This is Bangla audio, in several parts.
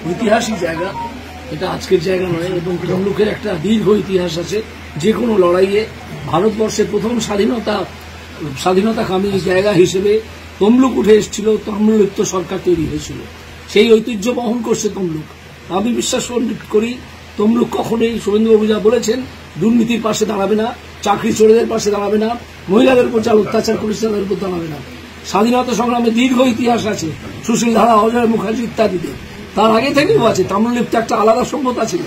ঐতিহাসিক জায়গা, এটা আজকের জায়গা নয়, এবং তমলুকের একটা দীর্ঘ ইতিহাস আছে। যে কোনো লড়াইয়ে ভারতবর্ষের প্রথম স্বাধীনতাকামী জায়গা হিসেবে তমলুক উঠে এসেছিল, তাম্রলিপ্ত সরকার তৈরি হয়েছিল, সেই ঐতিহ্য বহন করছে তমলুক। আমি বিশ্বাস করি তমলুক কখনোই, শুভেন্দুবাবু যা বলেছেন, দুর্নীতির পাশে দাঁড়াবে না, চাকরি চোরেদের পাশে দাঁড়াবে না, মহিলাদের উপর যা অত্যাচার করেছে তাদের উপর দাঁড়াবে না। স্বাধীনতা সংগ্রামে দীর্ঘ ইতিহাস আছে, সুশীল ধারা, অজয় মুখার্জি ইত্যাদিতে, তার আগে থেকেও আছে। তাম্রলিপ্ত একটা আলাদা সভ্যতা ছিল।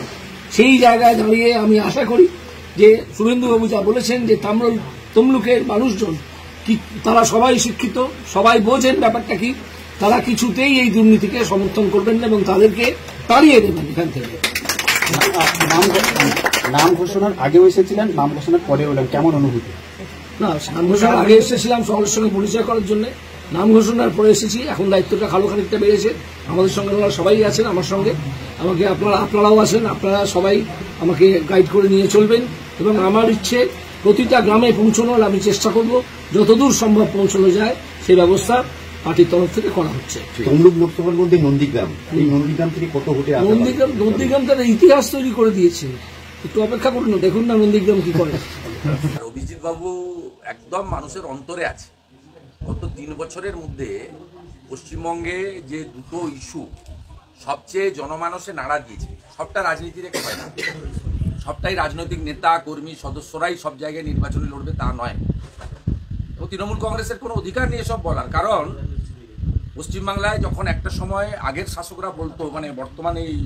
সেই জায়গায় দাঁড়িয়ে আমি আশা করি যে শুভেন্দুবাবু যা বলেছেন যে তমলুকের মানুষজন কি, তারা সবাই শিক্ষিত, সবাই বোঝেন ব্যাপারটা কি, তারা কিছুতেই এই দুর্নীতিকে সমর্থন করবেন না এবং তাদেরকে তাড়িয়ে দেবেন এখান থেকে। নাম ঘোষণার আগেও এসেছিলেন, নাম ঘোষণার পরে হলেন, কেমন অনুভূতি? না, নাম ঘোষণার আগে এসেছিলাম সকলের সঙ্গে পরিচয় করার জন্য, নাম ঘোষণার পরে এসেছি। এখন দায়িত্বটা খানিকটা বেড়েছে, আমাদের সঙ্গে ওনারা সবাই আছেন, আমার সঙ্গে, আমাকে আপনারাও আছেন, আপনারা সবাই আমাকে গাইড করে নিয়ে চলবেন এবং আমার ইচ্ছে প্রতিটা গ্রামে পৌঁছানোর আমি চেষ্টা করব, যতদূর সম্ভব পৌঁছানো যায় সেই ব্যবস্থা পার্টির তরফ থেকে করা হচ্ছে। তমলুক লোকসভার মধ্যে নন্দীগ্রাম, এই নন্দীগ্রাম থেকে কত ভোটে? নন্দীগ্রাম তার ইতিহাস তৈরি করে দিয়েছে, একটু অপেক্ষা করুন না, দেখুন না নন্দীগ্রাম কি করে। অভিজিৎ বাবু একদম মানুষের অন্তরে আছে। গত 3 বছরের মধ্যে পশ্চিমবঙ্গে যে দুটো ইস্যু সবচেয়ে জনমানসে নাড়া দিয়েছে, সবটা রাজনীতির একটা হয় না, সবটাই রাজনৈতিক নেতা কর্মী সদস্যরাই সব জায়গায় নির্বাচনে লড়বে তা নয়। তো তৃণমূল কংগ্রেসের কোনো অধিকার নেই এসব বলার, কারণ পশ্চিমবাংলায় যখন একটা সময় আগের শাসকরা বলতো, মানে বর্তমানে এই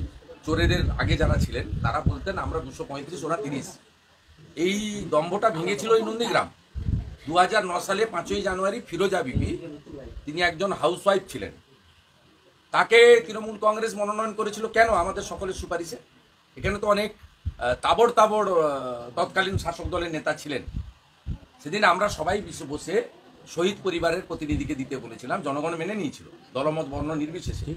চোরেদের আগে যারা ছিলেন তারা বলতেন আমরা 235 ওরা 30, এই দম্ভটা ভেঙেছিল এই নন্দীগ্রাম। 2009 সালে 5ই জানুয়ারি ফিরোজা বিবি, তিনি একজন হাউসওয়াইফ ছিলেন, তাকে তৃণমূল কংগ্রেস মনোনয়ন করেছিল কেন? আমাদের সকলের সুপারিশে। এখানে তো অনেক তাবড় তৎকালীন শাসক দলের নেতা ছিলেন। সেদিন আমরা সবাই বসে শহীদ পরিবারের প্রতিনিধিকে দিতে বলেছিলাম, জনগণ মেনে নিয়েছিল দলমত বর্ণ নির্বিশেষে।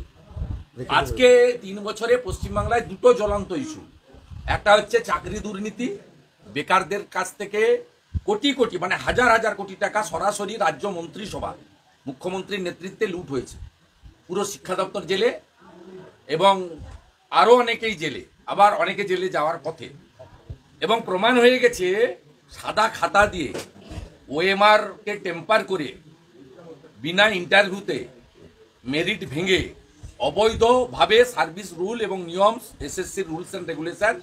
আজকে 3 বছরে পশ্চিমবাংলায় দুটো জ্বলন্ত ইস্যু, একটা হচ্ছে চাকরি দুর্নীতি, বেকারদের কাছ থেকে কোটি কোটি মানে হাজার হাজার কোটি টাকা সরাসরি রাজ্য মন্ত্রিসভা মুখ্যমন্ত্রীর নেতৃত্বে লুট হয়েছে, পুরো শিক্ষা দপ্তর জেলে এবং আরও অনেকেই জেলে, আবার অনেকে জেলে যাওয়ার পথে, এবং প্রমাণ হয়ে গেছে সাদা খাতা দিয়ে ওএমআর কে টেম্পার করে বিনা ইন্টারভিউতে মেরিট ভেঙে অবৈধভাবে সার্ভিস রুল এবং নিয়ম, এসএসসির রুলস অ্যান্ড রেগুলেশন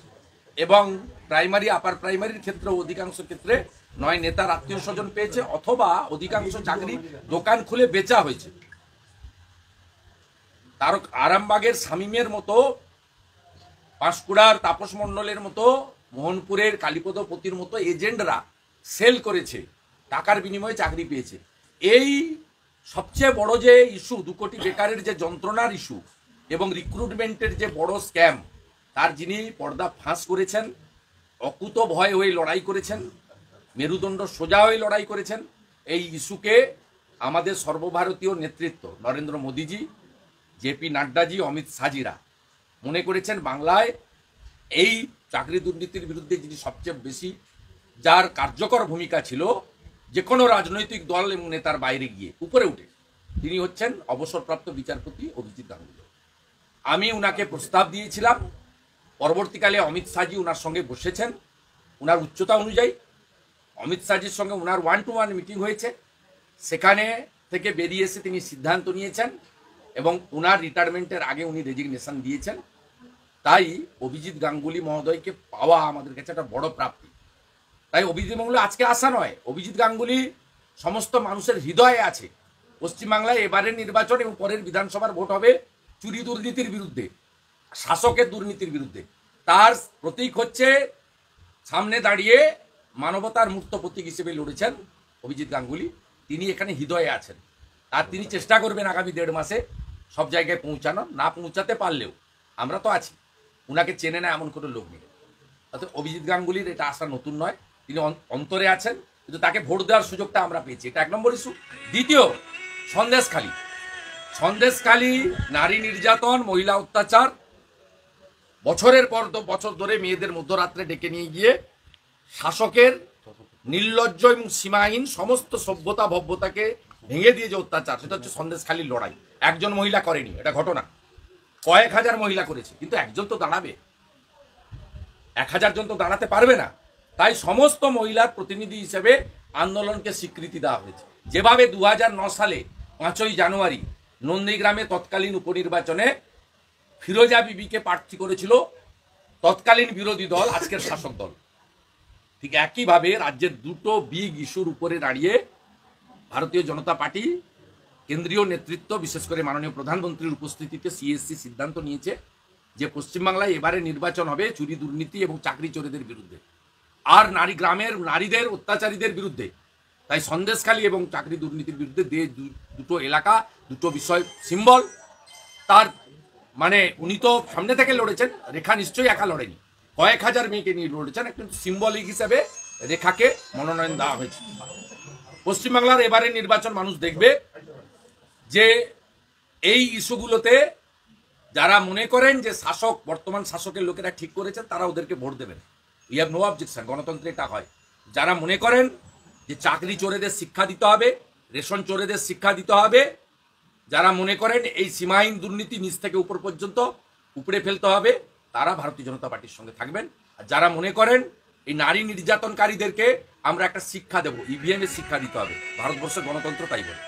এবং প্রাইমারি আপার প্রাইমারির ক্ষেত্রে অধিকাংশ ক্ষেত্রে নয় নেতার আত্মীয় স্বজন পেয়েছে অথবা অধিকাংশ চাকরি দোকান খুলে বেচা হয়েছে। তার আরামবাগের শামীমের মতো, পাঁশকুড়ার তাপস মণ্ডলের মতো, মোহনপুরের কালীপদপতির মতো এজেন্টরা সেল করেছে, টাকার বিনিময়ে চাকরি পেয়েছে। এই সবচেয়ে বড় যে ইস্যু 2 কোটি বেকারের যে যন্ত্রণার ইস্যু এবং রিক্রুটমেন্টের যে বড় স্ক্যাম, তার যিনি পর্দা ফাঁস করেছেন, অকুত ভয় হয়ে লড়াই করেছেন, মেরুদণ্ড সোজা হয়ে লড়াই করেছেন, এই ইস্যুকে আমাদের সর্বভারতীয় নেতৃত্ব নরেন্দ্র মোদীজি, জেপি নাড্ডাজি, অমিত শাহজিরা মনে করেছেন বাংলায় এই চাকরি দুর্নীতির বিরুদ্ধে যিনি সবচেয়ে বেশি, যার কার্যকর ভূমিকা ছিল যে কোনো রাজনৈতিক দল এবং নেতার বাইরে গিয়ে উপরে উঠে, তিনি হচ্ছেন অবসরপ্রাপ্ত বিচারপতি অভিজিৎ গাঙ্গুলি। আমি উনাকে প্রস্তাব দিয়েছিলাম, পরবর্তীকালে অমিত শাহজি উনার সঙ্গে বসেছেন, উনার উচ্চতা অনুযায়ী অমিত শাহজির সঙ্গে উনার 1-to-1 মিটিং হয়েছে, সেখানে থেকে বেরিয়ে এসে তিনি সিদ্ধান্ত নিয়েছেন এবং উনার রিটায়ারমেন্টের আগে উনি রেজিগনেশন দিয়েছেন। তাই অভিজিৎ গাঙ্গুলি মহোদয়কে পাওয়া আমাদের কাছে একটা বড় প্রাপ্তি। তাই অভিজিৎ গাঙ্গুলি আজকে আসা নয়, অভিজিৎ গাঙ্গুলি সমস্ত মানুষের হৃদয়ে আছে। পশ্চিমবাংলায় এবারের নির্বাচন এবং পরের বিধানসভার ভোট হবে চুরি দুর্নীতির বিরুদ্ধে, শাসকের দুর্নীতির বিরুদ্ধে। তার প্রতীক হচ্ছে সামনে দাঁড়িয়ে মানবতার মূর্ত প্রতীক হিসেবে লড়েছেন অভিজিৎ গাঙ্গুলি, তিনি এখানে হৃদয়ে আছেন। আর তিনি চেষ্টা করবেন আগামী 1.5 মাসে সব জায়গায় পৌঁছানো, না পৌঁছাতে পারলেও আমরা তো আছি, উনাকে চেনে না এমন কোনো লোক নেই। অর্থাৎ অভিজিৎ গাঙ্গুলির এটা আসা নতুন নয়, তিনি অন্তরে আছেন, কিন্তু তাকে ভোট দেওয়ার সুযোগটা আমরা পেয়েছি, এটা 1 নম্বর ইস্যু। দ্বিতীয়, সন্দেশখালী নারী নির্যাতন, মহিলা অত্যাচার, বছরের পর বছর ধরে মেয়েদের মধ্যরাত্রে ডেকে নিয়ে গিয়ে শাসকের নির্লজ্জ এবং সীমাহীন সমস্ত সভ্যতা ভব্যতাকে ভেঙে দিয়ে যে অত্যাচার, সেটা হচ্ছে সন্দেশখালীর লড়াই। একজন মহিলা করেনি, এটা ঘটনা। কয়েক হাজার মহিলা করেছে, কিন্তু একজন তো দাঁড়াবে, 1000 জন তো দাঁড়াতে পারবে না। তাই সমস্ত মহিলার প্রতিনিধি হিসেবে আন্দোলনকে স্বীকৃতি দেওয়া হয়েছে। যেভাবে 2009 সালে 5ই জানুয়ারি নন্দীগ্রামে তৎকালীন উপনির্বাচনে ফিরোজা বিবিকে প্রার্থী করেছিল তৎকালীন বিরোধী দল, আজকের শাসক দল, ঠিক একইভাবে রাজ্যের দুটো বিগ ইস্যুর উপরে দাঁড়িয়ে ভারতীয় জনতা পার্টি কেন্দ্রীয় নেতৃত্ব, বিশেষ করে মাননীয় প্রধানমন্ত্রীর উপস্থিতিতে সিএসসি সিদ্ধান্ত নিয়েছে যে পশ্চিমবাংলায় এবারে নির্বাচন হবে চুরি, দুর্নীতি এবং চাকরি চোরেদের বিরুদ্ধে, আর গ্রামের নারীদের অত্যাচারীদের বিরুদ্ধে। তাই সন্দেশখালী এবং চাকরি দুর্নীতির বিরুদ্ধে দুটো এলাকা, দুটো বিষয় সিম্বল। তার মানে উনি তো সামনে থেকে লড়েছেন, রেখা নিশ্চয়ই একা লড়েনি, কয়েক হাজার মেয়েকে নিয়ে লড়েছেন। একটু সিম্বলিক হিসেবে রেখাকে মনোনয়ন দেওয়া হয়েছে। পশ্চিমবাংলার এবারে নির্বাচন মানুষ দেখবে যে এই ইস্যুগুলোতে যারা মনে করেন যে শাসক, বর্তমান শাসকের লোকেরা ঠিক করেছেন, তারা ওদেরকে ভোট দেবেন। উই হ্যাভ নো অবজেকশন, গণতন্ত্রে এটা হয়। যারা মনে করেন যে চাকরি চোরেদের শিক্ষা দিতে হবে, রেশন চোরেদের শিক্ষা দিতে হবে, যারা মনে করেন এই সীমাহীন দুর্নীতি নিচ থেকে উপর পর্যন্ত উপড়ে ফেলতে হবে, তারা ভারতীয় জনতা পার্টির সঙ্গে থাকবেন। আর যারা মনে করেন এই নারী নির্যাতনকারীদেরকে আমরা একটা শিক্ষা দেবো, ইভিএম এর শিক্ষা দিতে হবে, ভারতবর্ষের গণতন্ত্র তাই বলে।